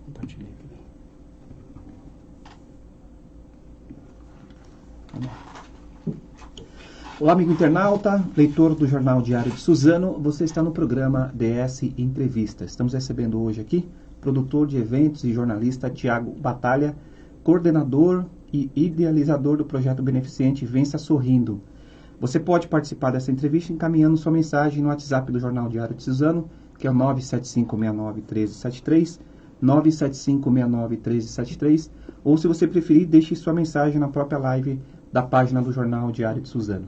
Compartilhei aqui. Vamos lá. Olá, amigo internauta, leitor do Jornal Diário de Suzano. Você está no programa DS Entrevista. Estamos recebendo hoje aqui produtor de eventos e jornalista Tiago Batalha, coordenador e idealizador do projeto beneficente Vença Sorrindo. Você pode participar dessa entrevista encaminhando sua mensagem no WhatsApp do Jornal Diário de Suzano, que é o 975691373, 975691373, ou se você preferir, deixe sua mensagem na própria live da página do Jornal Diário de Suzano.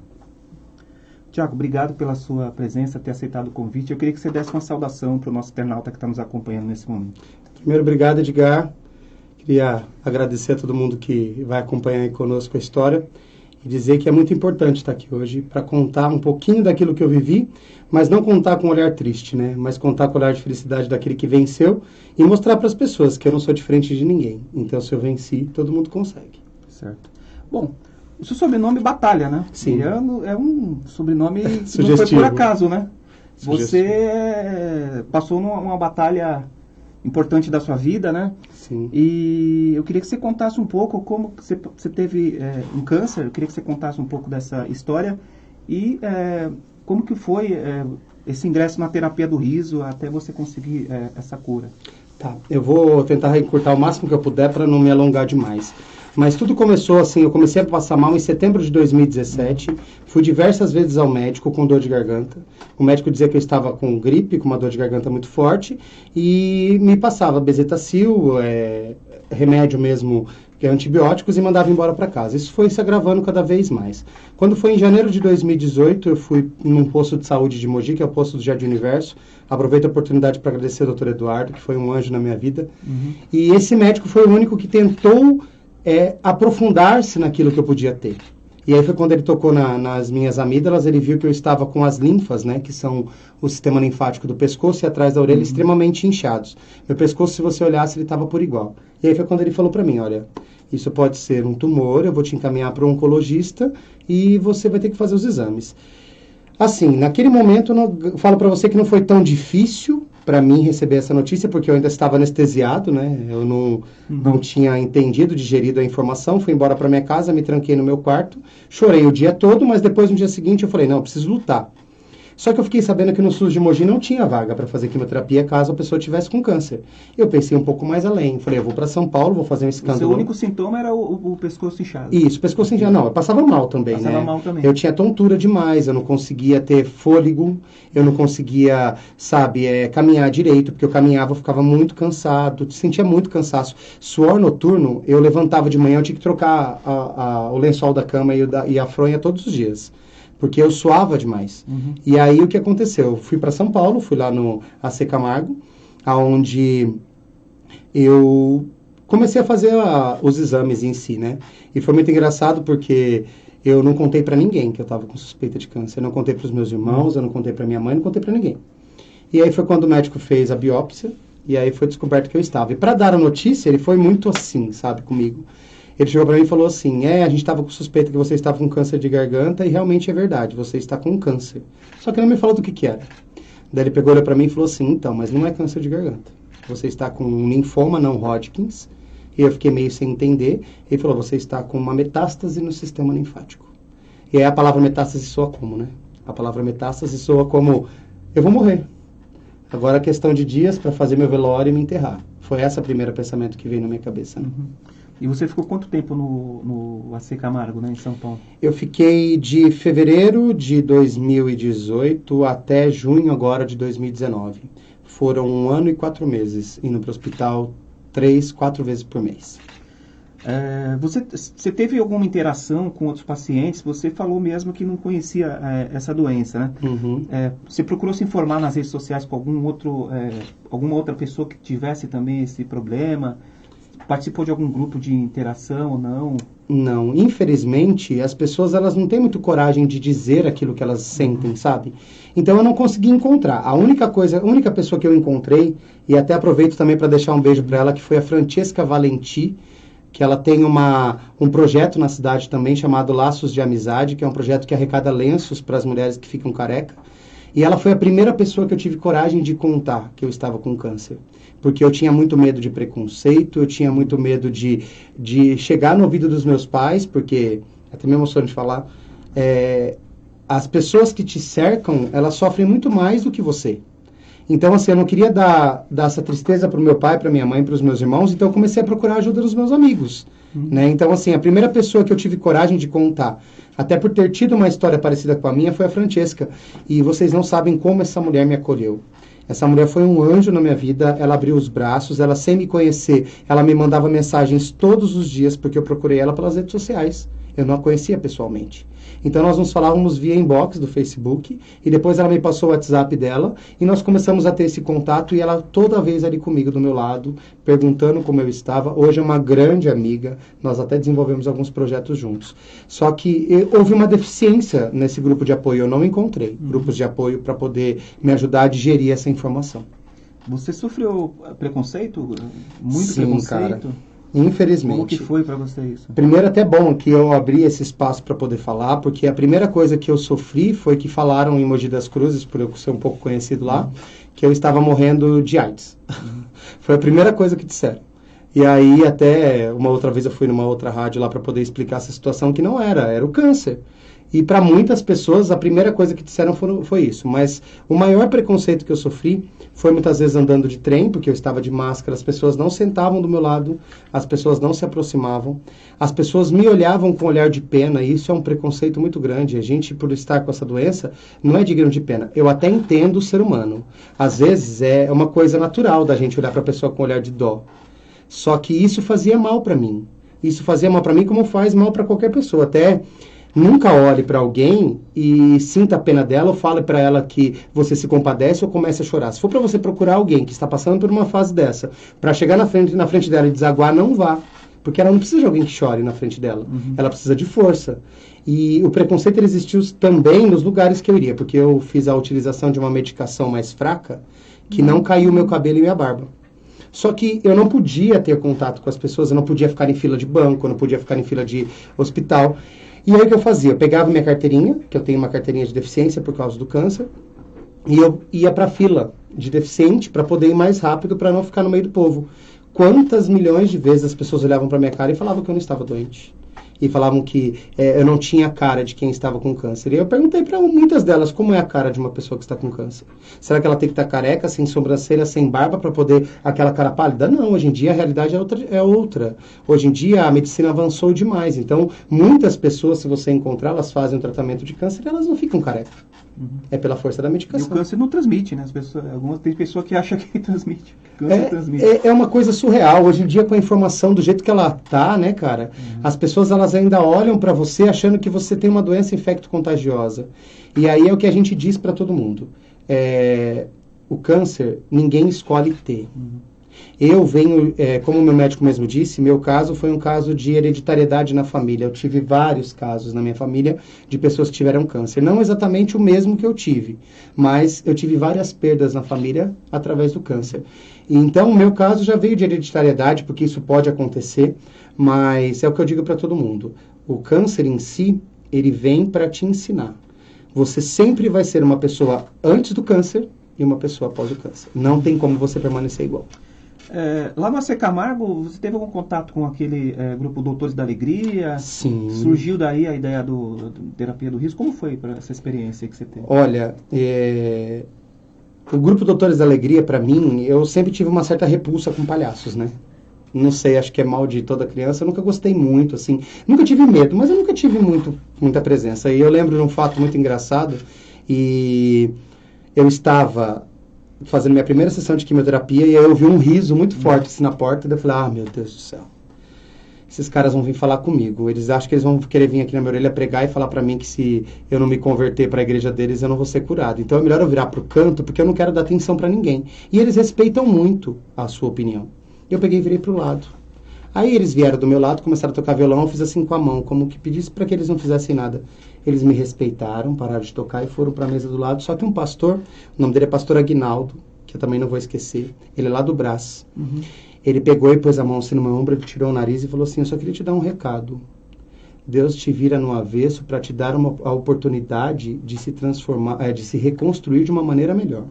Tiago, obrigado pela sua presença, ter aceitado o convite. Eu queria que você desse uma saudação para o nosso internauta que está nos acompanhando nesse momento. Primeiro, obrigado, Edgar. Queria agradecer a todo mundo que vai acompanhar aí conosco a história e dizer que é muito importante estar aqui hoje para contar um pouquinho daquilo que eu vivi, mas não contar com um olhar triste, né? Mas contar com o olhar de felicidade daquele que venceu e mostrar para as pessoas que eu não sou diferente de ninguém. Então, se eu venci, todo mundo consegue. Certo. Bom, o seu sobrenome Batalha, né? Sim. É um sobrenome que Sugestivo. não foi por acaso, né? Sugestivo. Você passou numa batalha importante da sua vida, né? Sim. E eu queria que você contasse um pouco como você teve um câncer. Eu queria que você contasse um pouco dessa história e como que foi esse ingresso na terapia do riso até você conseguir essa cura. Tá, eu vou tentar encurtar o máximo que eu puder para não me alongar demais. Mas tudo começou assim, eu comecei a passar mal em setembro de 2017, fui diversas vezes ao médico com dor de garganta. O médico dizia que eu estava com gripe, com uma dor de garganta muito forte, e me passava bezetacil, remédio mesmo, que é antibióticos, e mandava embora para casa. Isso foi se agravando cada vez mais. Quando foi em janeiro de 2018, eu fui num posto de saúde de Mogi, que é o posto do Jardim Universo. Aproveito a oportunidade para agradecer ao Dr. Eduardo, que foi um anjo na minha vida. Uhum. E esse médico foi o único que tentou aprofundar-se naquilo que eu podia ter. E aí foi quando ele tocou nas minhas amígdalas, ele viu que eu estava com as linfas, né, que são o sistema linfático do pescoço e atrás da orelha, extremamente inchados. Meu pescoço, se você olhasse, ele estava por igual. E aí foi quando ele falou para mim, olha, isso pode ser um tumor, eu vou te encaminhar para um oncologista e você vai ter que fazer os exames. Assim, naquele momento, eu falo para você que não foi tão difícil para mim receber essa notícia, porque eu ainda estava anestesiado, né? Eu não tinha entendido, digerido a informação, fui embora para minha casa, me tranquei no meu quarto, chorei o dia todo, mas depois no dia seguinte eu falei, não, eu preciso lutar. Só que eu fiquei sabendo que no SUS de Mogi não tinha vaga para fazer quimioterapia caso a pessoa tivesse com câncer. Eu pensei um pouco mais além. Falei, eu vou para São Paulo, vou fazer um escândalo. O seu único sintoma era o pescoço inchado. Isso, pescoço inchado. Não, eu passava mal também, né? Passava mal também. Eu tinha tontura demais, eu não conseguia ter fôlego, eu não conseguia, caminhar direito, porque eu caminhava, eu ficava muito cansado, sentia muito cansaço. Suor noturno, eu levantava de manhã, eu tinha que trocar o lençol da cama e a fronha todos os dias. Porque eu suava demais. Uhum. E aí o que aconteceu? Eu fui para São Paulo, fui lá no AC Camargo, onde eu comecei a fazer os exames em si, né? E foi muito engraçado porque eu não contei para ninguém que eu estava com suspeita de câncer. Eu não contei para os meus irmãos, eu não contei para minha mãe, não contei para ninguém. E aí foi quando o médico fez a biópsia, e aí foi descoberto que eu estava. E para dar a notícia, ele foi muito assim, sabe, comigo. Ele chegou para mim e falou assim, a gente estava com suspeita que você estava com câncer de garganta, e realmente é verdade, você está com câncer. Só que ele não me falou do que era. Daí ele pegou para mim e falou assim, então, mas não é câncer de garganta. Você está com um linfoma não Hodgkins, e eu fiquei meio sem entender. Ele falou, você está com uma metástase no sistema linfático. E aí a palavra metástase soa como, né? A palavra metástase soa como, eu vou morrer. Agora é questão de dias para fazer meu velório e me enterrar. Foi esse o primeiro pensamento que veio na minha cabeça, né? Uhum. E você ficou quanto tempo no AC Camargo, né, em São Paulo? Eu fiquei de fevereiro de 2018 até junho agora de 2019. Foram 1 ano e 4 meses, indo para o hospital 3, 4 vezes por mês. Você teve alguma interação com outros pacientes? Você falou mesmo que não conhecia essa doença, né? Uhum. Você procurou se informar nas redes sociais com alguma outra pessoa que tivesse também esse problema? Participou de algum grupo de interação ou não? Não, infelizmente, as pessoas elas não têm muito coragem de dizer aquilo que elas sentem, sabe? Então eu não consegui encontrar. A única pessoa que eu encontrei, e até aproveito também para deixar um beijo para ela, que foi a Francesca Valenti, que ela tem um projeto na cidade também chamado Laços de Amizade, que é um projeto que arrecada lenços para as mulheres que ficam careca. E ela foi a primeira pessoa que eu tive coragem de contar que eu estava com câncer. Porque eu tinha muito medo de preconceito, eu tinha muito medo de chegar no ouvido dos meus pais, porque, até me emociono de falar, as pessoas que te cercam, elas sofrem muito mais do que você. Então, assim, eu não queria dar essa tristeza para o meu pai, para minha mãe, para os meus irmãos, então eu comecei a procurar a ajuda dos meus amigos. Né? Então, assim, a primeira pessoa que eu tive coragem de contar, até por ter tido uma história parecida com a minha, foi a Francesca. E vocês não sabem como essa mulher me acolheu. Essa mulher foi um anjo na minha vida, ela abriu os braços, ela sem me conhecer, ela me mandava mensagens todos os dias, porque eu procurei ela pelas redes sociais. Eu não a conhecia pessoalmente. Então nós nos falávamos via inbox do Facebook e depois ela me passou o WhatsApp dela e nós começamos a ter esse contato e ela toda vez ali comigo do meu lado, perguntando como eu estava. Hoje é uma grande amiga, nós até desenvolvemos alguns projetos juntos. Só que houve uma deficiência nesse grupo de apoio, eu não encontrei grupos de apoio para poder me ajudar a digerir essa informação. Você sofreu preconceito? Muito Sim, preconceito? cara. Infelizmente. Como que foi para você isso? Primeiro, até bom que eu abri esse espaço para poder falar, porque a primeira coisa que eu sofri foi que falaram em Mogi das Cruzes, por eu ser um pouco conhecido lá, que eu estava morrendo de AIDS. Foi a primeira coisa que disseram. E aí, até uma outra vez eu fui numa outra rádio lá para poder explicar essa situação, que não era o câncer. E para muitas pessoas, a primeira coisa que disseram foi isso. Mas o maior preconceito que eu sofri foi muitas vezes andando de trem, porque eu estava de máscara, as pessoas não sentavam do meu lado, as pessoas não se aproximavam, as pessoas me olhavam com um olhar de pena, e isso é um preconceito muito grande. A gente, por estar com essa doença, não é digno de pena. Eu até entendo o ser humano. Às vezes é uma coisa natural da gente olhar para a pessoa com um olhar de dó. Só que isso fazia mal para mim. Isso fazia mal para mim como faz mal para qualquer pessoa. Até nunca olhe para alguém e sinta a pena dela ou fale para ela que você se compadece ou comece a chorar. Se for para você procurar alguém que está passando por uma fase dessa, para chegar na frente dela e desaguar, não vá. Porque ela não precisa de alguém que chore na frente dela. Ela precisa de força. E o preconceito ele existiu também nos lugares que eu iria, porque eu fiz a utilização de uma medicação mais fraca que não caiu meu cabelo e minha barba. Só que eu não podia ter contato com as pessoas, eu não podia ficar em fila de banco, eu não podia ficar em fila de hospital. E aí o que eu fazia? Eu pegava minha carteirinha, que eu tenho uma carteirinha de deficiência por causa do câncer, e eu ia para a fila de deficiente para poder ir mais rápido, para não ficar no meio do povo. Quantas milhões de vezes as pessoas olhavam para minha cara e falavam que eu não estava doente? E falavam que eu não tinha a cara de quem estava com câncer. E eu perguntei para muitas delas como é a cara de uma pessoa que está com câncer. Será que ela tem que estar careca, sem sobrancelha, sem barba, para poder aquela cara pálida? Não, hoje em dia a realidade é outra. Hoje em dia a medicina avançou demais. Então, muitas pessoas, se você encontrar, elas fazem um tratamento de câncer e elas não ficam careca. É pela força da medicação. E o câncer não transmite, né? Tem pessoa que acha que transmite. Câncer transmite. É uma coisa surreal. Hoje em dia, com a informação do jeito que ela tá, né, cara? As pessoas, elas ainda olham para você achando que você tem uma doença infecto-contagiosa. E aí é o que a gente diz para todo mundo. O câncer, ninguém escolhe ter. Eu venho, como meu médico mesmo disse, meu caso foi um caso de hereditariedade na família. Eu tive vários casos na minha família de pessoas que tiveram câncer. Não exatamente o mesmo que eu tive, mas eu tive várias perdas na família através do câncer. Então, o meu caso já veio de hereditariedade, porque isso pode acontecer, mas é o que eu digo para todo mundo. O câncer em si, ele vem para te ensinar. Você sempre vai ser uma pessoa antes do câncer e uma pessoa após o câncer. Não tem como você permanecer igual. Lá no AC Camargo, você teve algum contato com aquele grupo Doutores da Alegria? Sim. Surgiu daí a ideia do terapia do riso? Como foi para essa experiência que você teve? Olha, o grupo Doutores da Alegria, para mim, eu sempre tive uma certa repulsa com palhaços, né? Não sei, acho que é mal de toda criança. Eu nunca gostei muito, assim. Nunca tive medo, mas eu nunca tive muita presença. E eu lembro de um fato muito engraçado. E eu estava fazendo minha primeira sessão de quimioterapia e aí eu ouvi um riso muito forte assim na porta. E eu falei, meu Deus do céu. Esses caras vão vir falar comigo. Eles acham que eles vão querer vir aqui na minha orelha pregar e falar pra mim que se eu não me converter para a igreja deles, eu não vou ser curado. Então é melhor eu virar pro canto, porque eu não quero dar atenção para ninguém. E eles respeitam muito a sua opinião. Eu peguei e virei pro lado. Aí eles vieram do meu lado, começaram a tocar violão, eu fiz assim com a mão, como que pedisse para que eles não fizessem nada. Eles me respeitaram, pararam de tocar e foram para a mesa do lado. Só que um pastor, o nome dele é pastor Aguinaldo, que eu também não vou esquecer, ele é lá do Brás. Ele pegou e pôs a mão assim no meu ombro, ele tirou o nariz e falou assim, eu só queria te dar um recado. Deus te vira no avesso para te dar a oportunidade de se transformar, de se reconstruir de uma maneira melhor.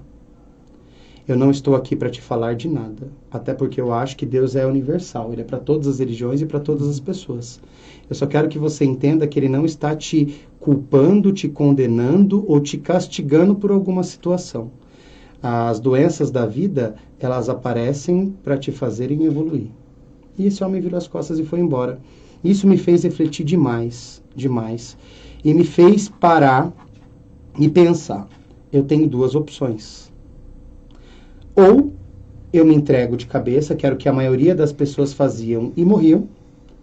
Eu não estou aqui para te falar de nada, até porque eu acho que Deus é universal, Ele é para todas as religiões e para todas as pessoas. Eu só quero que você entenda que Ele não está te culpando, te condenando ou te castigando por alguma situação. As doenças da vida, elas aparecem para te fazerem evoluir. E esse homem virou as costas e foi embora. Isso me fez refletir demais, demais. E me fez parar e pensar. Eu tenho duas opções. Ou eu me entrego de cabeça, que era o que a maioria das pessoas faziam e morriam,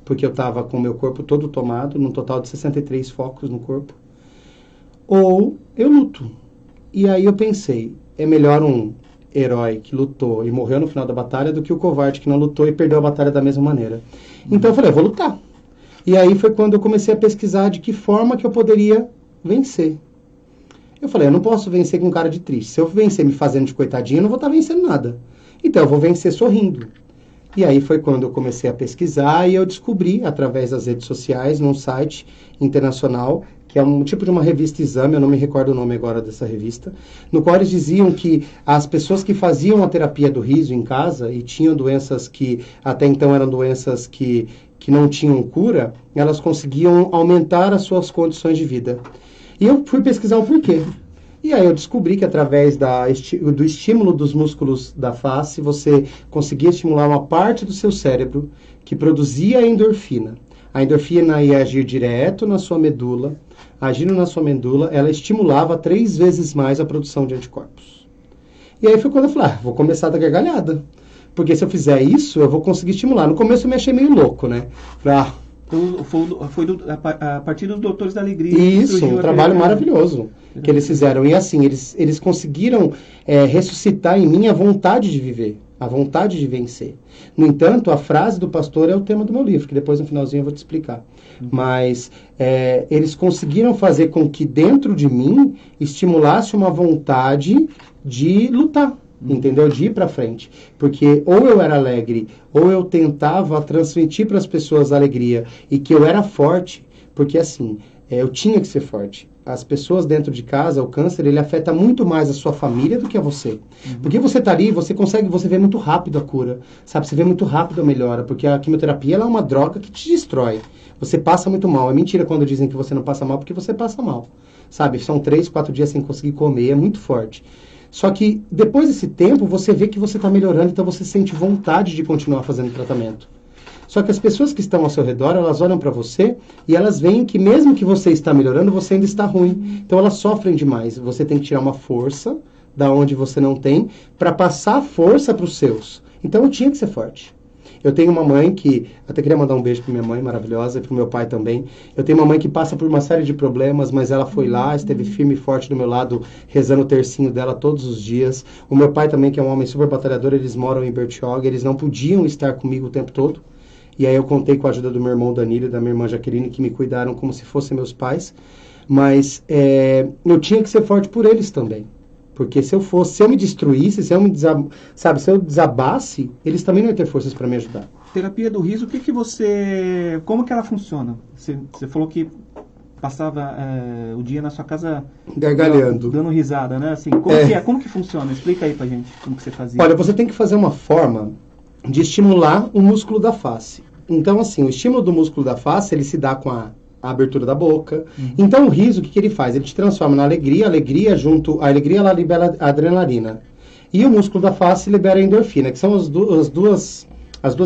porque eu estava com o meu corpo todo tomado, num total de 63 focos no corpo. Ou eu luto. E aí eu pensei, é melhor um herói que lutou e morreu no final da batalha do que o covarde que não lutou e perdeu a batalha da mesma maneira. Então eu falei, eu vou lutar. E aí foi quando eu comecei a pesquisar de que forma que eu poderia vencer. Eu falei, eu não posso vencer com cara de triste. Se eu vencer me fazendo de coitadinho, eu não vou estar vencendo nada. Então eu vou vencer sorrindo. E aí foi quando eu comecei a pesquisar e eu descobri, através das redes sociais, num site internacional, que é um tipo de uma revista exame, eu não me recordo o nome agora dessa revista, no qual eles diziam que as pessoas que faziam a terapia do riso em casa e tinham doenças que até então eram doenças que não tinham cura, elas conseguiam aumentar as suas condições de vida. E eu fui pesquisar o porquê. E aí eu descobri que através do estímulo dos músculos da face, você conseguia estimular uma parte do seu cérebro que produzia a endorfina. A endorfina ia agir direto na sua medula. Agindo na sua medula, ela estimulava 3 vezes mais a produção de anticorpos. E aí foi quando eu falei, vou começar da gargalhada. Porque se eu fizer isso, eu vou conseguir estimular. No começo eu me achei meio louco, né? Falei, Foi a partir dos Doutores da Alegria. Isso, um trabalho maravilhoso que eles fizeram. E assim, eles conseguiram ressuscitar em mim a vontade de viver, a vontade de vencer. No entanto, a frase do pastor é o tema do meu livro, que depois no finalzinho eu vou te explicar. Mas eles conseguiram fazer com que dentro de mim estimulasse uma vontade de lutar. Entendeu? De ir para frente. Porque ou eu era alegre, ou eu tentava transmitir para as pessoas a alegria e que eu era forte, porque assim, eu tinha que ser forte. As pessoas dentro de casa, o câncer, ele afeta muito mais a sua família do que a você. Porque você tá ali, você vê muito rápido a cura, sabe? Você vê muito rápido a melhora, porque a quimioterapia ela é uma droga que te destrói. Você passa muito mal. É mentira quando dizem que você não passa mal, porque você passa mal. Sabe? São 3, 4 dias sem conseguir comer, é muito forte. Só que depois desse tempo, você vê que você está melhorando, então você sente vontade de continuar fazendo tratamento. Só que as pessoas que estão ao seu redor, elas olham para você e elas veem que mesmo que você está melhorando, você ainda está ruim. Então elas sofrem demais. Você tem que tirar uma força da onde você não tem para passar força para os seus. Então eu tinha que ser forte. Eu tenho uma mãe que, até queria mandar um beijo para minha mãe, maravilhosa, e para o meu pai também. Eu tenho uma mãe que passa por uma série de problemas, mas ela foi lá, esteve firme e forte do meu lado, rezando o tercinho dela todos os dias. O meu pai também, que é um homem super batalhador, eles moram em Bertioga, eles não podiam estar comigo o tempo todo. E aí eu contei com a ajuda do meu irmão Danilo e da minha irmã Jaqueline, que me cuidaram como se fossem meus pais. Mas eu tinha que ser forte por eles também. Porque se eu me destruísse, se eu desabasse, eles também não iam ter forças para me ajudar. Terapia do riso, como que ela funciona? Você falou que passava o dia na sua casa gargalhando, dando risada, né? Assim, como que funciona? Explica aí pra gente como que você fazia. Olha, você tem que fazer uma forma de estimular o músculo da face. Então, assim, o estímulo do músculo da face, ele se dá com a abertura da boca. Então o riso, o que ele faz? Ele te transforma na alegria, a alegria ela libera a adrenalina. E o músculo da face libera a endorfina, que são as duas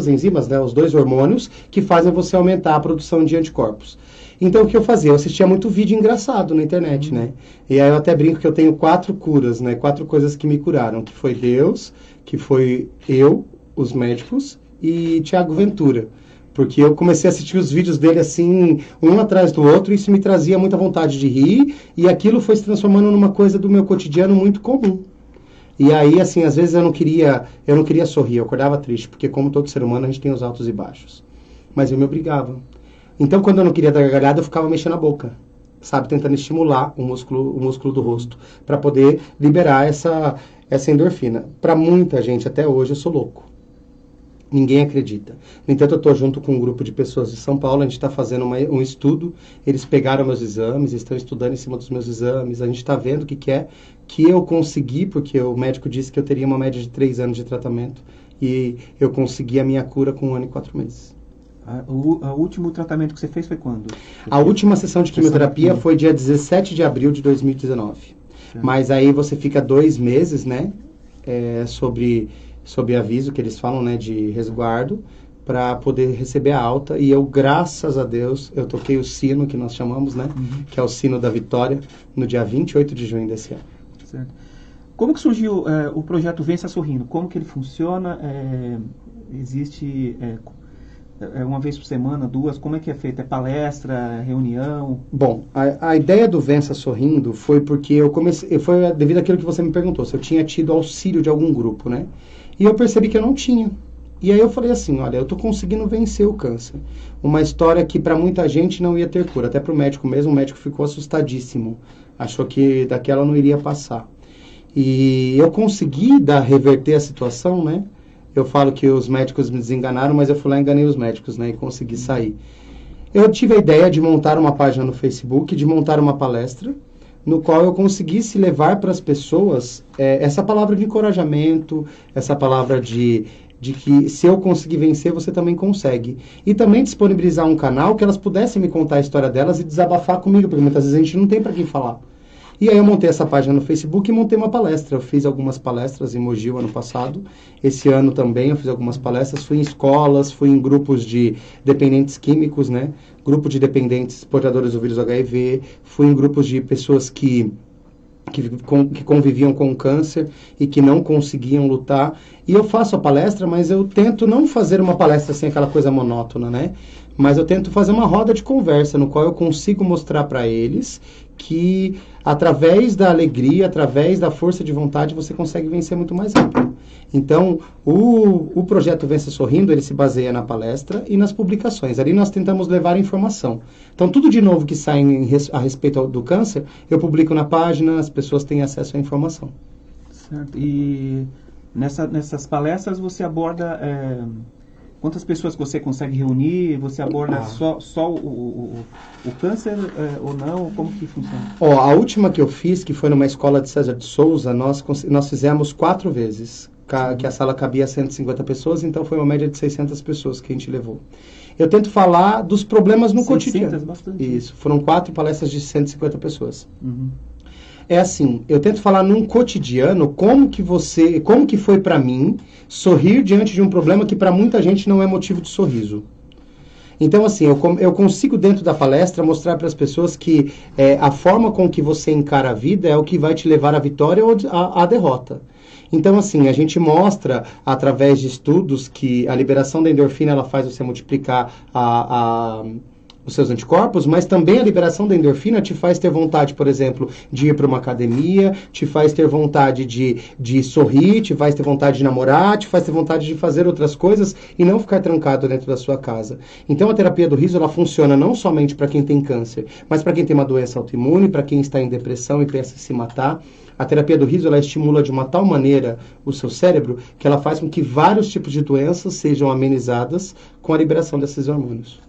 enzimas, né, os 2 hormônios que fazem você aumentar a produção de anticorpos. Então o que eu fazia? Eu assistia muito vídeo engraçado na internet, né? E aí eu até brinco que eu tenho 4 curas, né? 4 coisas que me curaram, que foi Deus, que foi eu, os médicos e Thiago Ventura. Porque eu comecei a assistir os vídeos dele assim, um atrás do outro, e isso me trazia muita vontade de rir, e aquilo foi se transformando numa coisa do meu cotidiano muito comum. E aí, assim, às vezes eu não queria sorrir, eu acordava triste, porque como todo ser humano, a gente tem os altos e baixos. Mas eu me obrigava. Então, quando eu não queria dar gargalhada, eu ficava mexendo a boca, sabe? Tentando estimular o músculo do rosto, para poder liberar essa endorfina. Para muita gente, até hoje, eu sou louco. Ninguém acredita. No entanto, eu estou junto com um grupo de pessoas de São Paulo, a gente está fazendo um estudo, eles pegaram meus exames, estão estudando em cima dos meus exames, a gente está vendo o que é que eu consegui, porque o médico disse que eu teria uma média de 3 anos de tratamento, e eu consegui a minha cura com 1 ano e 4 meses. O último tratamento que você fez foi quando? A última sessão de quimioterapia foi dia 17 de abril de 2019. Certo. Mas aí você fica 2 meses, né, sob aviso, que eles falam, né, de resguardo, para poder receber a alta. E eu, graças a Deus, eu toquei o sino, que nós chamamos, né, que é o sino da vitória, no dia 28 de junho desse ano. Certo. Como que surgiu o projeto Vença Sorrindo? Como que ele funciona? Existe uma vez por semana, 2? Como é que é feito? É palestra, reunião? Bom, a ideia do Vença Sorrindo foi porque foi devido àquilo que você me perguntou, se eu tinha tido auxílio de algum grupo, né? E eu percebi que eu não tinha. E aí eu falei assim, olha, eu tô conseguindo vencer o câncer. Uma história que para muita gente não ia ter cura, até para o médico mesmo, o médico ficou assustadíssimo. Achou que daquela não iria passar. E eu consegui reverter a situação, né? Eu falo que os médicos me desenganaram, mas eu fui lá e enganei os médicos, né? E consegui sair. Eu tive a ideia de montar uma página no Facebook, de montar uma palestra, no qual eu conseguisse levar para as pessoas essa palavra de encorajamento, essa palavra de que se eu conseguir vencer, você também consegue. E também disponibilizar um canal que elas pudessem me contar a história delas e desabafar comigo, porque muitas vezes a gente não tem para quem falar. E aí eu montei essa página no Facebook e montei uma palestra. Eu fiz algumas palestras em Mogi ano passado. Esse ano também eu fiz algumas palestras. Fui em escolas, fui em grupos de dependentes químicos, né? Grupo de dependentes portadores do vírus HIV. Fui em grupos de pessoas que conviviam com câncer e que não conseguiam lutar. E eu faço a palestra, mas eu tento não fazer uma palestra assim, aquela coisa monótona, né? Mas eu tento fazer uma roda de conversa, no qual eu consigo mostrar para eles que através da alegria, através da força de vontade, você consegue vencer muito mais rápido. Então, o projeto Vença Sorrindo, ele se baseia na palestra e nas publicações. Ali nós tentamos levar informação. Então, tudo de novo que sai a respeito do câncer, eu publico na página, as pessoas têm acesso à informação. Certo. E nessas palestras você aborda... Quantas pessoas você consegue reunir? Você aborda só o câncer ou não? Como que funciona? A última que eu fiz, que foi numa escola de César de Souza, nós fizemos 4 vezes, que a sala cabia 150 pessoas, então foi uma média de 600 pessoas que a gente levou. Eu tento falar dos problemas no cotidiano. Bastante. Isso, foram 4 palestras de 150 pessoas. Uhum. É assim, eu tento falar num cotidiano como que foi para mim sorrir diante de um problema que para muita gente não é motivo de sorriso. Então, assim, eu consigo dentro da palestra mostrar para as pessoas que a forma com que você encara a vida é o que vai te levar à vitória ou à derrota. Então, assim, a gente mostra através de estudos que a liberação da endorfina ela faz você multiplicar os seus anticorpos, mas também a liberação da endorfina te faz ter vontade, por exemplo, de ir para uma academia, te faz ter vontade de sorrir, te faz ter vontade de namorar, te faz ter vontade de fazer outras coisas e não ficar trancado dentro da sua casa. Então a terapia do riso ela funciona não somente para quem tem câncer, mas para quem tem uma doença autoimune, para quem está em depressão e pensa em se matar. A terapia do riso ela estimula de uma tal maneira o seu cérebro que ela faz com que vários tipos de doenças sejam amenizadas com a liberação desses hormônios.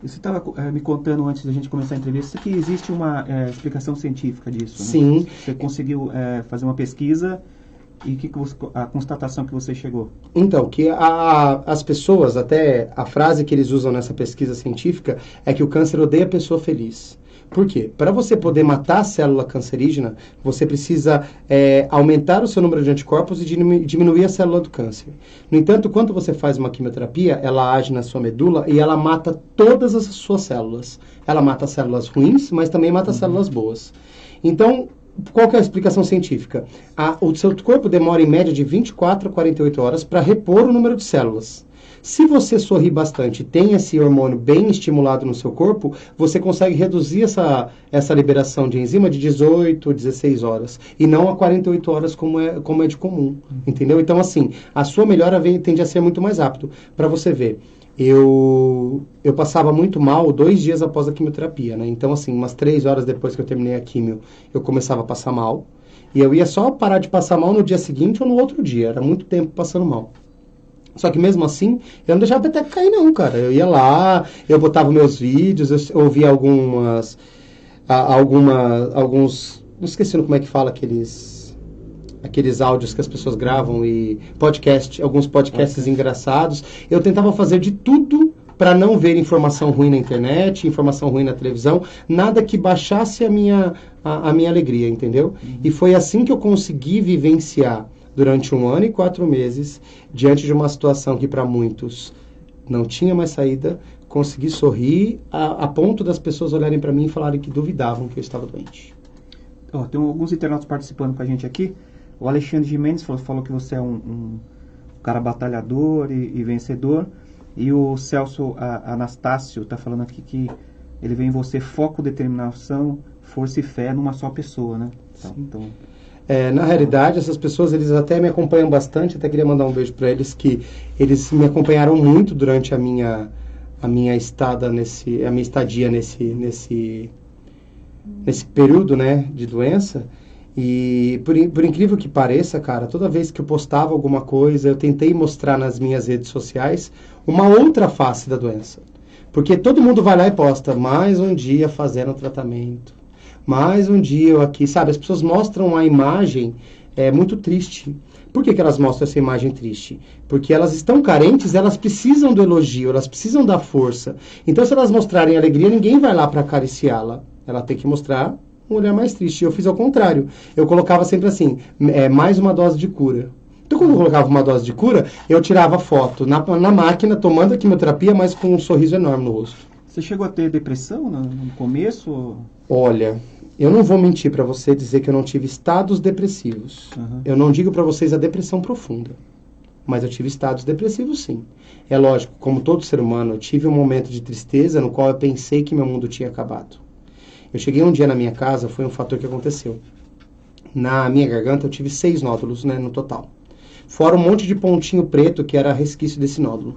Você estava me contando antes da gente começar a entrevista que existe uma explicação científica disso, né? Sim. Você conseguiu fazer uma pesquisa e a constatação que você chegou? Então, que as pessoas, até a frase que eles usam nessa pesquisa científica é que o câncer odeia a pessoa feliz. Por quê? Para você poder matar a célula cancerígena, você precisa aumentar o seu número de anticorpos e diminuir a célula do câncer. No entanto, quando você faz uma quimioterapia, ela age na sua medula e ela mata todas as suas células. Ela mata as células ruins, mas também mata as células boas. Então, qual que é a explicação científica? O seu corpo demora em média de 24 a 48 horas para repor o número de células. Se você sorrir bastante, tem esse hormônio bem estimulado no seu corpo, você consegue reduzir essa liberação de enzima de 18, 16 horas. E não a 48 horas como é de comum. Entendeu? Então, assim, a sua melhora tende a ser muito mais rápido. Para você ver, eu passava muito mal 2 dias após a quimioterapia, né? Então, assim, umas 3 horas depois que eu terminei a quimio, eu começava a passar mal. E eu ia só parar de passar mal no dia seguinte ou no outro dia. Era muito tempo passando mal. Só que mesmo assim, eu não deixava a peteca cair não, cara. Eu ia lá, eu botava meus vídeos, eu ouvia alguns... Não esqueci como é que fala aqueles áudios que as pessoas gravam e alguns podcasts engraçados. Eu tentava fazer de tudo para não ver informação ruim na internet, informação ruim na televisão, nada que baixasse a minha alegria, entendeu? E foi assim que eu consegui vivenciar durante 1 ano e 4 meses, diante de uma situação que para muitos não tinha mais saída, consegui sorrir a ponto das pessoas olharem para mim e falarem que duvidavam que eu estava doente. Tem alguns internautas participando com a gente aqui. O Alexandre Gimenez falou que você é um cara batalhador e vencedor. E o Celso Anastácio está falando aqui que ele vê em você foco, determinação, força e fé numa só pessoa, né? Então... na realidade, essas pessoas, eles até me acompanham bastante, até queria mandar um beijo para eles, que eles me acompanharam muito durante a minha estadia nesse período, né, de doença. E por incrível que pareça, cara, toda vez que eu postava alguma coisa, eu tentei mostrar nas minhas redes sociais uma outra face da doença. Porque todo mundo vai lá e posta, mais um dia fazendo tratamento, mais um dia eu aqui, sabe? As pessoas mostram a imagem muito triste. Por que elas mostram essa imagem triste? Porque elas estão carentes, elas precisam do elogio, elas precisam da força. Então, se elas mostrarem alegria, ninguém vai lá para acariciá-la. Ela tem que mostrar um olhar mais triste. Eu fiz ao contrário. Eu colocava sempre assim, mais uma dose de cura. Então, quando eu colocava uma dose de cura, eu tirava foto na máquina, tomando a quimioterapia, mas com um sorriso enorme no rosto. Você chegou a ter depressão no começo? Olha, eu não vou mentir para você dizer que eu não tive estados depressivos. Eu não digo para vocês a depressão profunda, mas eu tive estados depressivos sim. É lógico, como todo ser humano, eu tive um momento de tristeza no qual eu pensei que meu mundo tinha acabado. Eu cheguei um dia na minha casa, foi um fator que aconteceu. Na minha garganta eu tive 6 nódulos, né, no total. Fora um monte de pontinho preto que era resquício desse nódulo.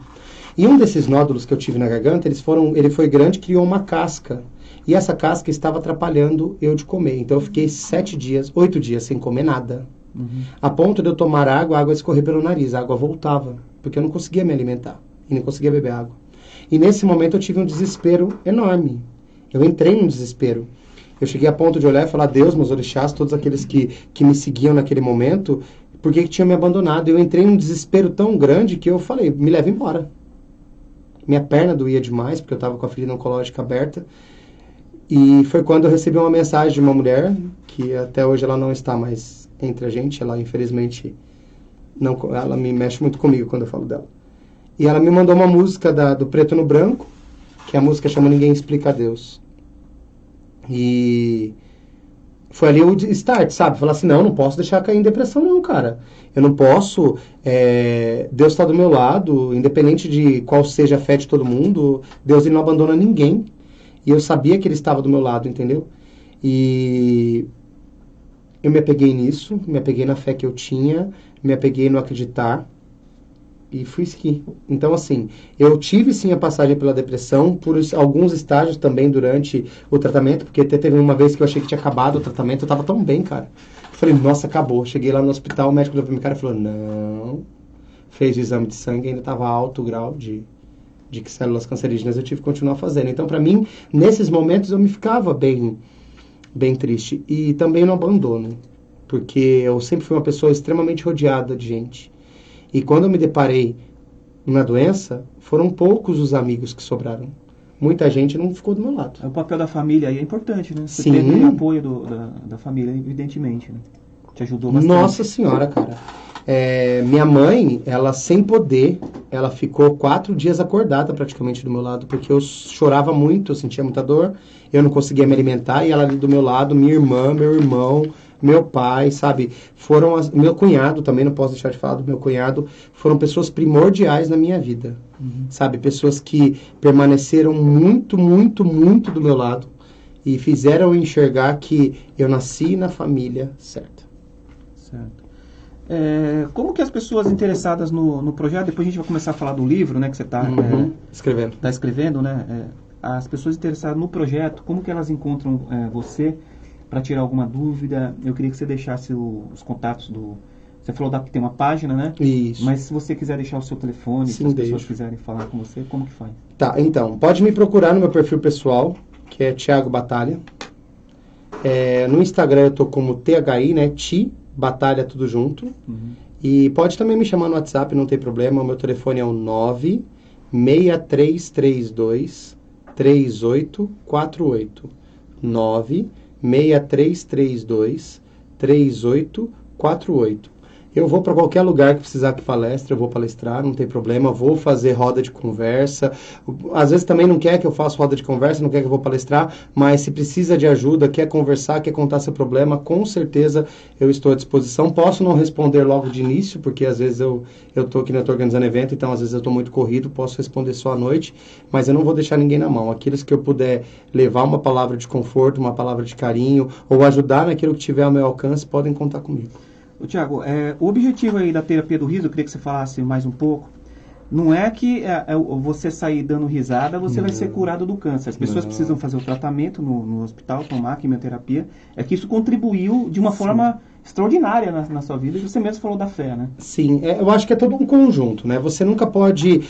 E um desses nódulos que eu tive na garganta, ele foi grande e criou uma casca. E essa casca estava atrapalhando eu de comer. Então eu fiquei 8 dias sem comer nada. A ponto de eu tomar água, a água escorrer pelo nariz, a água voltava. Porque eu não conseguia me alimentar e não conseguia beber água. E nesse momento eu tive um desespero enorme. Eu entrei num desespero. Eu cheguei a ponto de olhar e falar, Deus, meus orixás, todos aqueles que me seguiam naquele momento, por que tinham me abandonado? Eu entrei num desespero tão grande que eu falei, me leva embora. Minha perna doía demais, porque eu estava com a ferida oncológica aberta. E foi quando eu recebi uma mensagem de uma mulher, que até hoje ela não está mais entre a gente, ela infelizmente, ela me mexe muito comigo quando eu falo dela. E ela me mandou uma música do Preto no Branco, que a música chama Ninguém Explica a Deus. E foi ali o start, sabe? Falar assim, não posso deixar cair em depressão não, cara. Eu não posso, Deus está do meu lado, independente de qual seja a fé de todo mundo, Deus ele não abandona ninguém. E eu sabia que ele estava do meu lado, entendeu? E eu me apeguei nisso, me apeguei na fé que eu tinha, me apeguei no acreditar e fui seguir. Então, assim, eu tive sim a passagem pela depressão, por alguns estágios também durante o tratamento, porque teve uma vez que eu achei que tinha acabado o tratamento, eu tava tão bem, cara. Eu falei, nossa, acabou. Cheguei lá no hospital, o médico olhou pra minha cara e falou, não. Fez o exame de sangue, ainda tava alto o grau de que células cancerígenas, eu tive que continuar fazendo. Então, para mim, nesses momentos, eu me ficava bem triste. E também no abandono, porque eu sempre fui uma pessoa extremamente rodeada de gente. E quando eu me deparei na doença, foram poucos os amigos que sobraram. Muita gente não ficou do meu lado. O papel da família aí é importante, né? Você Sim. teve o apoio da família, evidentemente, né? Te ajudou bastante. Nossa senhora, cara. Minha mãe, ela sem poder, ela ficou 4 dias acordada praticamente do meu lado, porque eu chorava muito, eu sentia muita dor, eu não conseguia me alimentar, e ela ali do meu lado, minha irmã, meu irmão, meu pai, sabe? Meu cunhado, também não posso deixar de falar do meu cunhado, foram pessoas primordiais na minha vida, sabe? Pessoas que permaneceram muito, muito, muito do meu lado e fizeram eu enxergar que eu nasci na família certa. Certo. Como que as pessoas interessadas no projeto, depois a gente vai começar a falar do livro, né, que você está escrevendo, né? As pessoas interessadas no projeto, como que elas encontram você para tirar alguma dúvida? Eu queria que você deixasse os contatos Você falou que tem uma página, né? Isso. Mas se você quiser deixar o seu telefone, se as pessoas quiserem falar com você, como que faz? Tá, então, pode me procurar no meu perfil pessoal, que é Thiago Batalha. No Instagram eu tô como THI, né? Ti Batalha, tudo junto. E pode também me chamar no WhatsApp, não tem problema. O meu telefone é o 96332 3848. 96332 3848. Eu vou para qualquer lugar que precisar que palestre, eu vou palestrar, não tem problema, vou fazer roda de conversa. Às vezes também não quer que eu faça roda de conversa, não quer que eu vou palestrar, mas se precisa de ajuda, quer conversar, quer contar seu problema, com certeza eu estou à disposição. Posso não responder logo de início, porque às vezes eu estou aqui, eu estou organizando evento, então às vezes eu estou muito corrido, posso responder só à noite, mas eu não vou deixar ninguém na mão. Aqueles que eu puder levar uma palavra de conforto, uma palavra de carinho, ou ajudar naquilo que tiver ao meu alcance, podem contar comigo. Tiago, o objetivo aí da terapia do riso, eu queria que você falasse mais um pouco, não é que você sair dando risada, você vai ser curado do câncer. As pessoas precisam fazer o tratamento no hospital, tomar quimioterapia. É que isso contribuiu de uma forma extraordinária na sua vida, e você mesmo falou da fé, né? Sim, eu acho que é todo um conjunto, né? Você nunca pode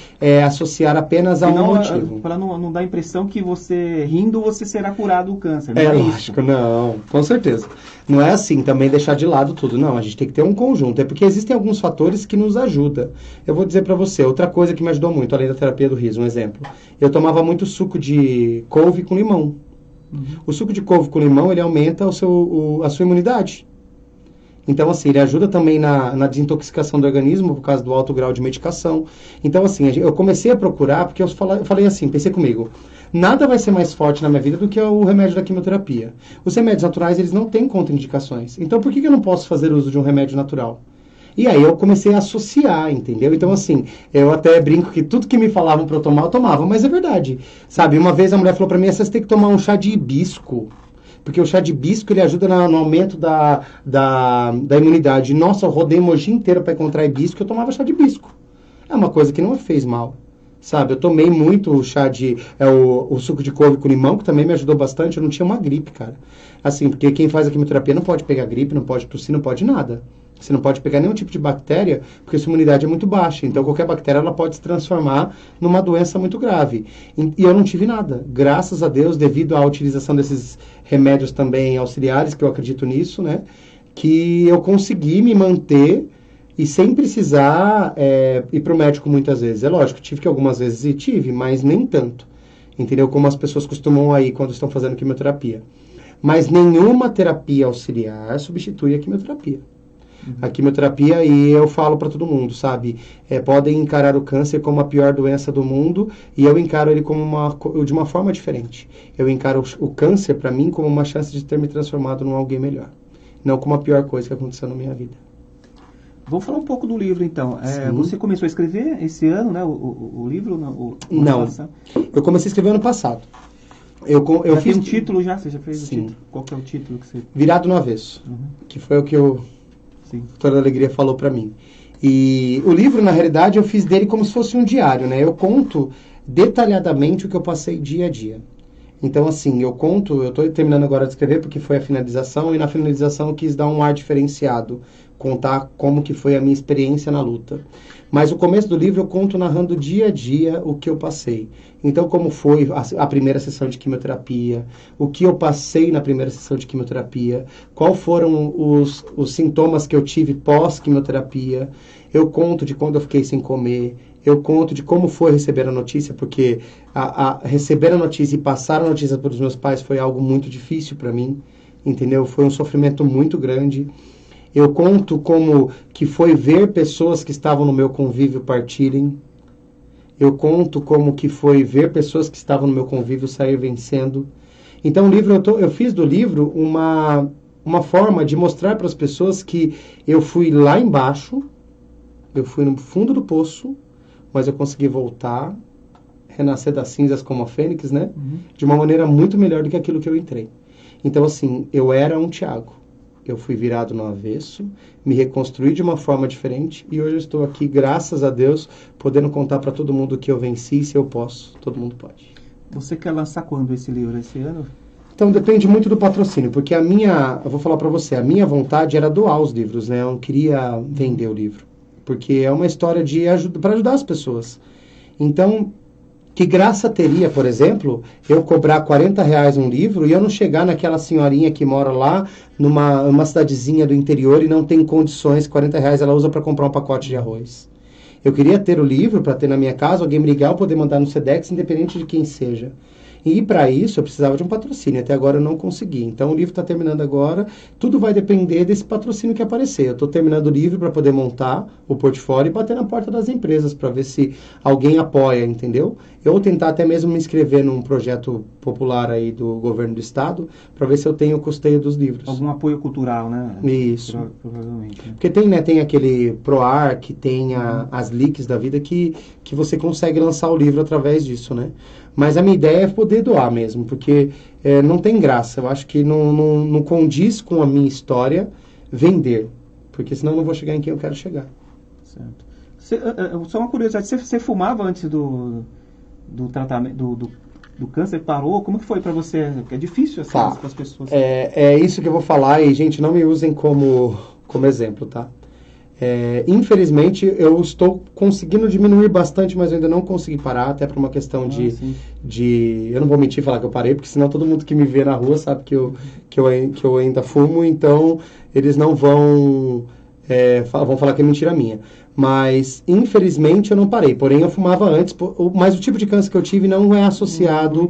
associar apenas a um motivo. Para não dar a impressão que você, rindo, você será curado do câncer. Não lógico, não, com certeza. Não é assim, também deixar de lado tudo. Não, a gente tem que ter um conjunto. É porque existem alguns fatores que nos ajudam. Eu vou dizer para você, outra coisa que me ajudou muito, além da terapia do riso, um exemplo. Eu tomava muito suco de couve com limão. O suco de couve com limão, ele aumenta a sua imunidade. Então, assim, ele ajuda também na desintoxicação do organismo por causa do alto grau de medicação. Então, assim, eu comecei a procurar, porque eu falei assim, pensei comigo, nada vai ser mais forte na minha vida do que o remédio da quimioterapia. Os remédios naturais, eles não têm contraindicações. Então, por que eu não posso fazer uso de um remédio natural? E aí eu comecei a associar, entendeu? Então, assim, eu até brinco que tudo que me falavam para eu tomar, eu tomava, mas é verdade. Sabe, uma vez a mulher falou para mim, você tem que tomar um chá de hibisco. Porque o chá de hibisco, ele ajuda no aumento da imunidade. Nossa, eu rodei Mogi inteiro para encontrar hibisco, eu tomava chá de hibisco. É uma coisa que não me fez mal, sabe? Eu tomei muito o chá o suco de couve com limão, que também me ajudou bastante. Eu não tinha uma gripe, cara. Assim, porque quem faz a quimioterapia não pode pegar gripe, não pode tossir, não pode nada. Você não pode pegar nenhum tipo de bactéria, porque sua imunidade é muito baixa. Então, qualquer bactéria ela pode se transformar numa doença muito grave. E eu não tive nada. Graças a Deus, devido à utilização desses remédios também auxiliares, que eu acredito nisso, né? Que eu consegui me manter e sem precisar ir para o médico muitas vezes. É lógico, tive que algumas vezes e tive, mas nem tanto. Entendeu? Como as pessoas costumam aí quando estão fazendo quimioterapia. Mas nenhuma terapia auxiliar substitui a quimioterapia. A quimioterapia, e eu falo para todo mundo, sabe? Podem encarar o câncer como a pior doença do mundo, e eu encaro ele de uma forma diferente. Eu encaro o câncer, para mim, como uma chance de ter me transformado num alguém melhor. Não como a pior coisa que aconteceu na minha vida. Vamos falar um pouco do livro, então. Você começou a escrever esse ano, né? O livro? Não, eu comecei a escrever ano passado. Eu fiz um título já? Você já fez o Sim. título? Qual que é o título que você... Virado no Avesso, que foi o que o Doutor Alegria falou para mim. E o livro, na realidade, eu fiz dele como se fosse um diário, né? Eu conto detalhadamente o que eu passei dia a dia. Então, assim, eu estou terminando agora de escrever porque foi a finalização, e na finalização eu quis dar um ar diferenciado, contar como que foi a minha experiência na luta. Mas o começo do livro eu conto narrando dia a dia o que eu passei. Então, como foi a primeira sessão de quimioterapia, o que eu passei na primeira sessão de quimioterapia, quais foram os sintomas que eu tive pós-quimioterapia, eu conto de quando eu fiquei sem comer, eu conto de como foi receber a notícia, porque receber a notícia e passar a notícia para os meus pais foi algo muito difícil para mim, entendeu? Foi um sofrimento muito grande. Eu conto como que foi ver pessoas que estavam no meu convívio partirem. Eu conto como que foi ver pessoas que estavam no meu convívio sair vencendo. Então, o livro, eu fiz do livro uma forma de mostrar para as pessoas que eu fui lá embaixo, eu fui no fundo do poço, mas eu consegui voltar, renascer das cinzas como a fênix, né? De uma maneira muito melhor do que aquilo que eu entrei. Então, assim, eu era um Thiago. Eu fui virado no avesso, me reconstruí de uma forma diferente e hoje eu estou aqui, graças a Deus, podendo contar para todo mundo que eu venci. Se eu posso, todo mundo pode. Você quer lançar quando esse livro? Esse ano? Então depende muito do patrocínio, porque eu vou falar para você, a minha vontade era doar os livros, né? Eu não queria vender o livro, porque é uma história para ajudar as pessoas. Então, que graça teria, por exemplo, eu cobrar R$40 um livro e eu não chegar naquela senhorinha que mora lá numa cidadezinha do interior e não tem condições, R$40 ela usa para comprar um pacote de arroz. Eu queria ter o livro para ter na minha casa, alguém me ligar, eu poder mandar no Sedex, independente de quem seja. E para isso eu precisava de um patrocínio, até agora eu não consegui. Então o livro está terminando agora, tudo vai depender desse patrocínio que aparecer. Eu estou terminando o livro para poder montar o portfólio e bater na porta das empresas para ver se alguém apoia, entendeu? Eu vou tentar até mesmo me inscrever num projeto popular aí do governo do estado para ver se eu tenho o custeio dos livros. Algum apoio cultural, né? Isso. Provavelmente. Né? Porque tem aquele ProArc, tem as leaks da vida que você consegue lançar o livro através disso, né? Mas a minha ideia é poder doar mesmo, porque não tem graça. Eu acho que não condiz com a minha história vender, porque senão eu não vou chegar em quem eu quero chegar. Certo. Só uma curiosidade, você fumava antes do tratamento, do câncer? Parou? Como que foi para você? É difícil assim para as pessoas. É isso que eu vou falar e, gente, não me usem como exemplo, tá? Infelizmente, eu estou conseguindo diminuir bastante, mas eu ainda não consegui parar, até por uma questão de... Eu não vou mentir e falar que eu parei, porque senão todo mundo que me vê na rua sabe que eu ainda fumo, então eles não vão falar que é mentira minha. Mas, infelizmente, eu não parei. Porém, eu fumava antes, mas o tipo de câncer que eu tive não é associado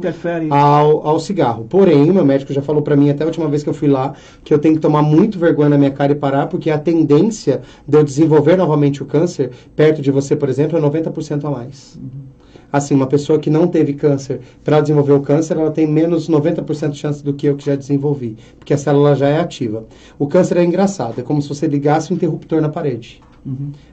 ao cigarro. Porém, o meu médico já falou pra mim, até a última vez que eu fui lá, que eu tenho que tomar muito vergonha na minha cara e parar, porque a tendência de eu desenvolver novamente o câncer, perto de você, por exemplo, é 90% a mais. Assim, uma pessoa que não teve câncer, para desenvolver o câncer, ela tem menos 90% de chance do que eu que já desenvolvi, porque a célula já é ativa. O câncer é engraçado, é como se você ligasse um interruptor na parede.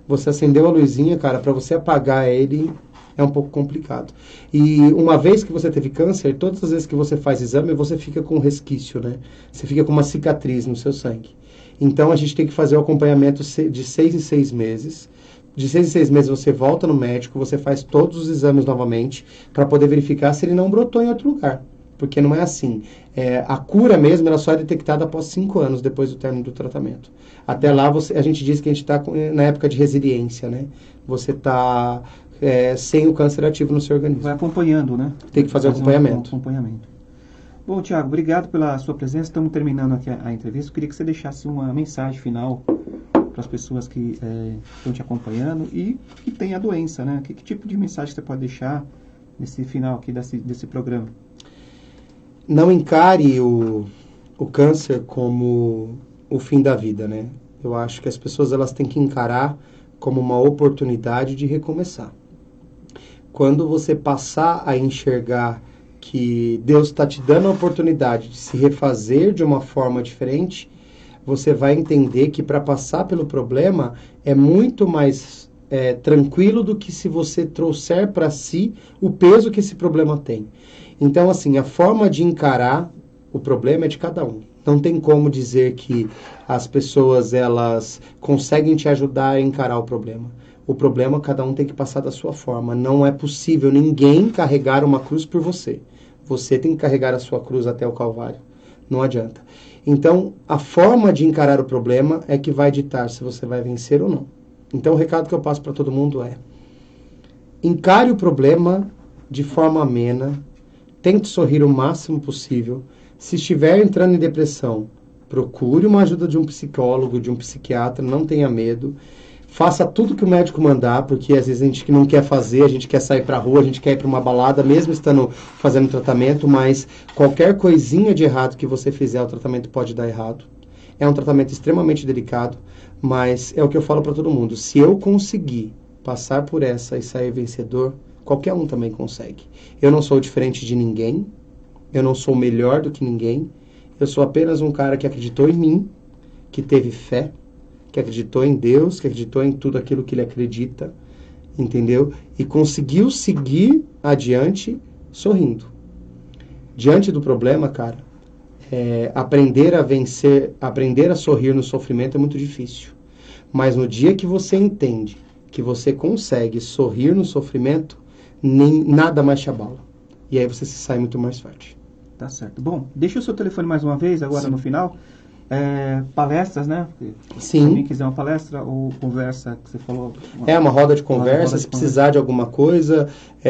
Você acendeu a luzinha, cara, para você apagar ele é um pouco complicado. E uma vez que você teve câncer, todas as vezes que você faz exame, você fica com um resquício, né? Você fica com uma cicatriz no seu sangue. Então, a gente tem que fazer o acompanhamento de 6 em 6 meses. De 6 em 6 meses você volta no médico, você faz todos os exames novamente para poder verificar se ele não brotou em outro lugar. Porque não é assim. A cura mesmo ela só é detectada após 5 anos depois do término do tratamento. Até lá a gente diz que a gente está na época de resiliência, né? Você está sem o câncer ativo no seu organismo. Vai acompanhando, né? Tem que fazer o acompanhamento. Bom, Thiago, obrigado pela sua presença. Estamos terminando aqui a entrevista. Eu queria que você deixasse uma mensagem final para as pessoas que estão te acompanhando e que têm a doença, né? Que tipo de mensagem você pode deixar nesse final aqui desse programa? Não encare o câncer como o fim da vida, né? Eu acho que as pessoas elas têm que encarar como uma oportunidade de recomeçar. Quando você passar a enxergar que Deus está te dando a oportunidade de se refazer de uma forma diferente, você vai entender que para passar pelo problema é muito mais tranquilo do que se você trouxer para si o peso que esse problema tem. Então, assim, a forma de encarar o problema é de cada um. Não tem como dizer que as pessoas, elas conseguem te ajudar a encarar o problema. O problema, cada um tem que passar da sua forma. Não é possível ninguém carregar uma cruz por você. Você tem que carregar a sua cruz até o Calvário. Não adianta. Então, a forma de encarar o problema é que vai ditar se você vai vencer ou não. Então, o recado que eu passo para todo mundo é: encare o problema de forma amena, tente sorrir o máximo possível. Se estiver entrando em depressão, procure uma ajuda de um psicólogo, de um psiquiatra, não tenha medo. Faça tudo que o médico mandar, porque às vezes a gente não quer fazer, a gente quer sair pra rua, a gente quer ir pra uma balada, mesmo estando fazendo tratamento, mas qualquer coisinha de errado que você fizer, o tratamento pode dar errado. É um tratamento extremamente delicado, mas é o que eu falo pra todo mundo. Se eu conseguir passar por essa e sair vencedor, qualquer um também consegue. Eu não sou diferente de ninguém, eu não sou melhor do que ninguém, Eu sou apenas um cara que acreditou em mim, que teve fé, que acreditou em Deus, que acreditou em tudo aquilo que ele acredita, entendeu? E conseguiu seguir adiante sorrindo. Diante do problema, cara, aprender a vencer, aprender a sorrir no sofrimento é muito difícil. Mas no dia que você entende que você consegue sorrir no sofrimento, nada mais te abala. E aí você se sai muito mais forte. Tá certo. Bom, deixa o seu telefone mais uma vez, agora no final. Palestras, né? Sim. Se alguém quiser uma palestra ou conversa, que você falou. Uma roda de conversa, se precisar de alguma coisa,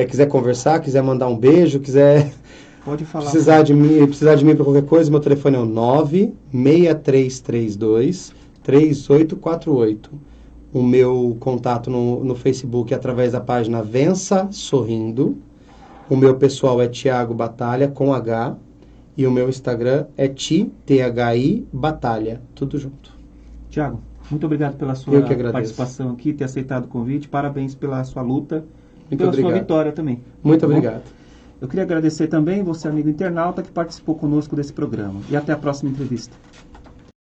quiser conversar, quiser mandar um beijo, quiser... Pode falar. Precisar de mim para qualquer coisa, meu telefone é o 96332-3848. O meu contato no Facebook é através da página Vença Sorrindo. O meu pessoal é Thiago Batalha, com H. E o meu Instagram é THI Batalha. Tudo junto. Thiago, muito obrigado pela sua participação aqui, ter aceitado o convite. Parabéns pela sua luta e pela sua vitória também. Muito obrigado. Eu queria agradecer também você, amigo internauta, que participou conosco desse programa. E até a próxima entrevista.